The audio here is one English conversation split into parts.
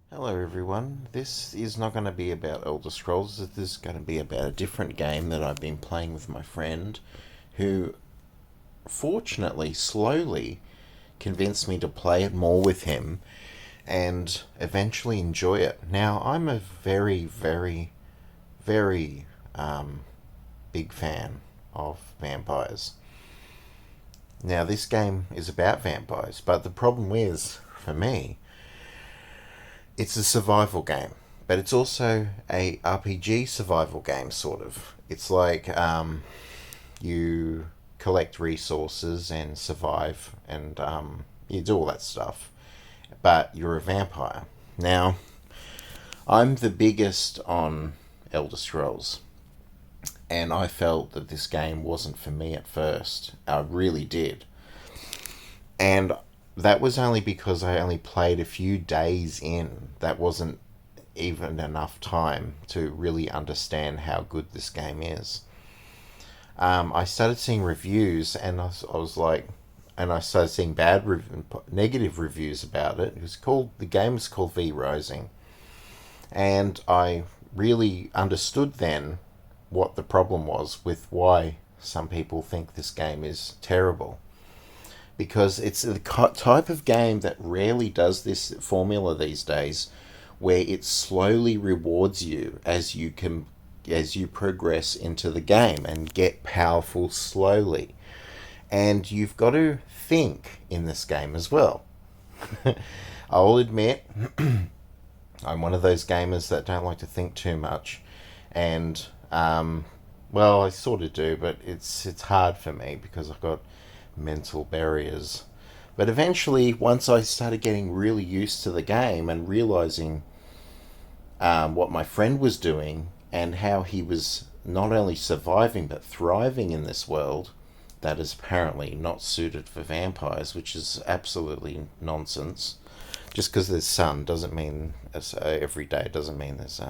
Hello everyone. This is not going to be about Elder Scrolls. This is going to be about a different game that I've been playing with my friend who fortunately slowly convinced me to play it more with him and eventually enjoy it. Now, I'm a very big fan of vampires. Now, this game is about vampires, but the problem is, for me, it's a survival game, but it's also a RPG survival game, sort of. It's like you collect resources and survive, and you do all that stuff, but you're a vampire. Now, I'm the biggest on Elder Scrolls, and I felt that this game wasn't for me at first. I really did. And that was only because I only played a few days in. That wasn't even enough time to really understand how good this game is. I started seeing reviews, and I was like, and I started seeing negative reviews about it. The game is called V Rising, and I really understood then what the problem was with why some people think this game is terrible, because it's the type of game that rarely does this formula these days, where it slowly rewards you as you progress into the game and get powerful slowly. And you've got to think in this game as well. I'll admit, I'm one of those gamers that don't like to think too much, and well, I sort of do, but it's hard for me because I've got mental barriers. But eventually, once I started getting really used to the game and realizing what my friend was doing and how he was not only surviving but thriving in this world that is apparently not suited for vampires, which is absolutely nonsense. Just because there's sun doesn't mean every day doesn't mean there's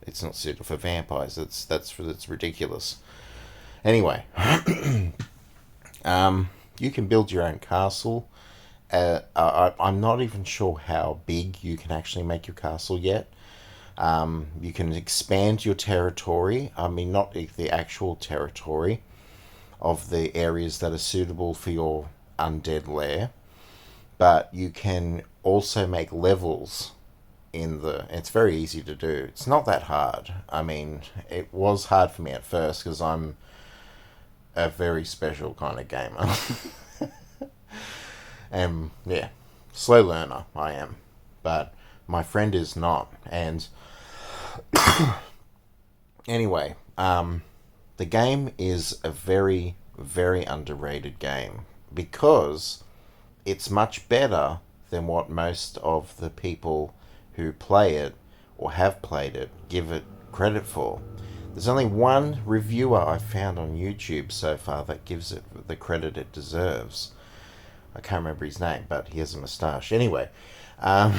it's not suited for vampires. That's ridiculous. Anyway, you can build your own castle. I'm not even sure how big you can actually make your castle yet. You can expand your territory. I mean, not the actual territory of the areas that are suitable for your undead lair, but you can also make levels in the. It's very easy to do. It's not that hard. I mean, it was hard for me at first because I'm a very special kind of gamer. And yeah, slow learner I am, but my friend is not. And anyway, the game is a very underrated game because it's much better than what most of the people who play it or have played it give it credit for. There's only one reviewer I've found on YouTube so far that gives it the credit it deserves. I can't remember his name, but he has a moustache. Anyway, um,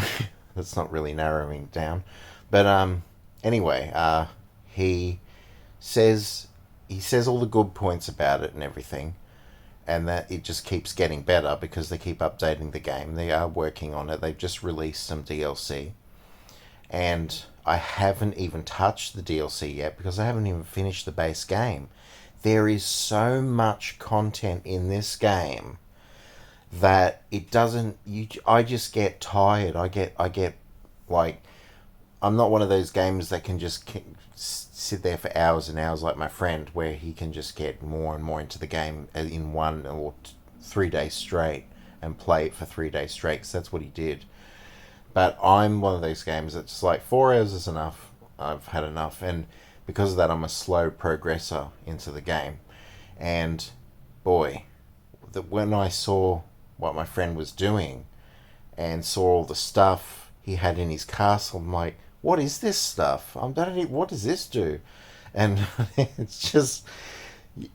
that's not really narrowing down. But anyway, he says he says all the good points about it and everything, and that it just keeps getting better because they keep updating the game. They are working on it. They've just released some DLC, and I haven't even touched the DLC yet because I haven't even finished the base game. There is so much content in this game that it doesn't. I just get tired. I get like, I'm not one of those gamers that can just sit there for hours and hours like my friend, where he can just get more and more into the game in 1 or 3 days straight and play it for 3 days straight. Cause that's what he did. But I'm one of those games that's just like 4 hours is enough. I've had enough, and because of that, I'm a slow progressor into the game. And boy, when I saw what my friend was doing and saw all the stuff he had in his castle, I'm like, what is this stuff? What does this do? And it's just,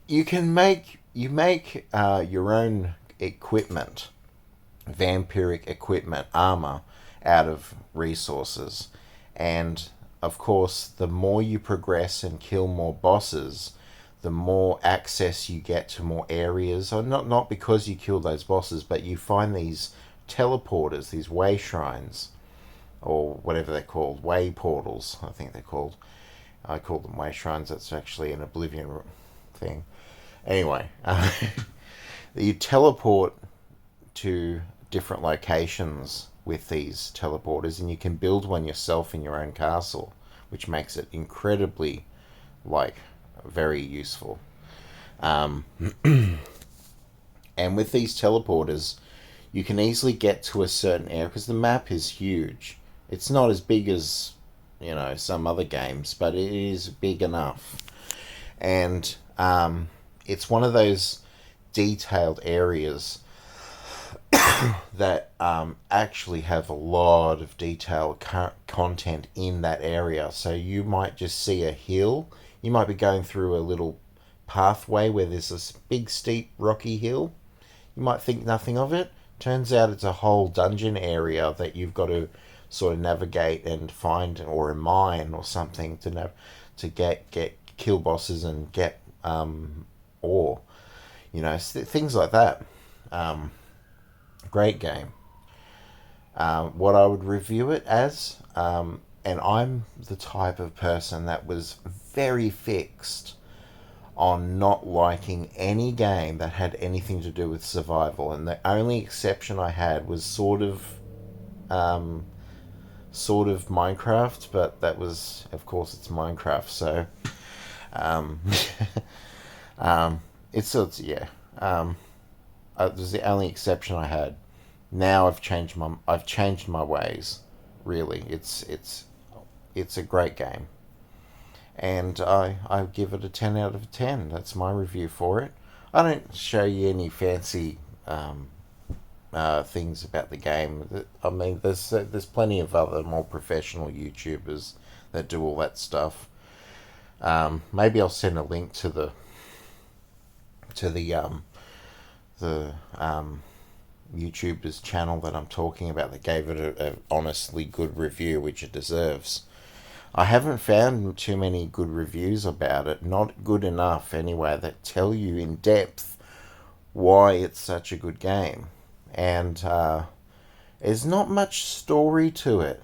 you make your own equipment, vampiric equipment, armor out of resources, and of course, the more you progress and kill more bosses, the more access you get to more areas. Or not because you kill those bosses, but you find these teleporters, these way shrines, or whatever they're called, way portals, I think they're called. I call them way shrines. That's actually an Oblivion thing. Anyway, you teleport to different locations with these teleporters, and you can build one yourself in your own castle, which makes it incredibly, like, very useful. Um, and with these teleporters, you can easily get to a certain area because the map is huge. It's not as big as, some other games, but it is big enough. And it's one of those detailed areas that actually have a lot of detailed content in that area. So you might just see a hill. You might be going through a little pathway where there's this big, steep, rocky hill. You might think nothing of it. Turns out it's a whole dungeon area that you've got to sort of navigate and find, or a mine or something to get kill bosses and get ore. Things like that. Great game. What I would review it as, and I'm the type of person that was very fixed on not liking any game that had anything to do with survival, and the only exception I had was sort of Minecraft, but that was, of course, it's Minecraft, so um, yeah. It was the only exception I had. Now I've changed my ways. Really, it's a great game, and I give it a 10 out of 10. That's my review for it. I don't show you any fancy things about the game. I mean, there's plenty of other more professional YouTubers that do all that stuff. Maybe I'll send a link to the YouTuber's channel that I'm talking about that gave it a honestly good review, which it deserves. I haven't found too many good reviews about it, not good enough anyway, that tell you in depth why it's such a good game. And there's not much story to it.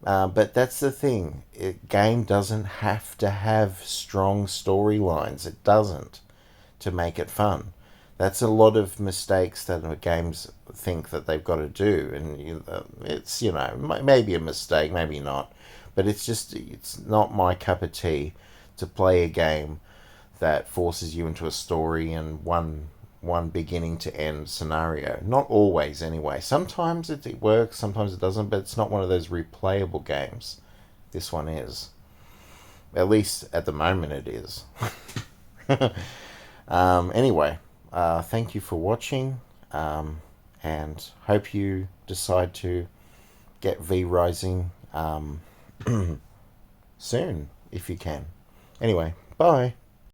But that's the thing. Game doesn't have to have strong storylines. It doesn't, to make it fun. That's a lot of mistakes that games think that they've got to do, and it's maybe a mistake, maybe not, but it's not my cup of tea to play a game that forces you into a story and one beginning to end scenario. Not always, anyway. Sometimes it works, sometimes it doesn't, but it's not one of those replayable games. This one is. At least at the moment it is. Anyway, thank you for watching, and hope you decide to get V-Rising soon, if you can. Anyway, bye.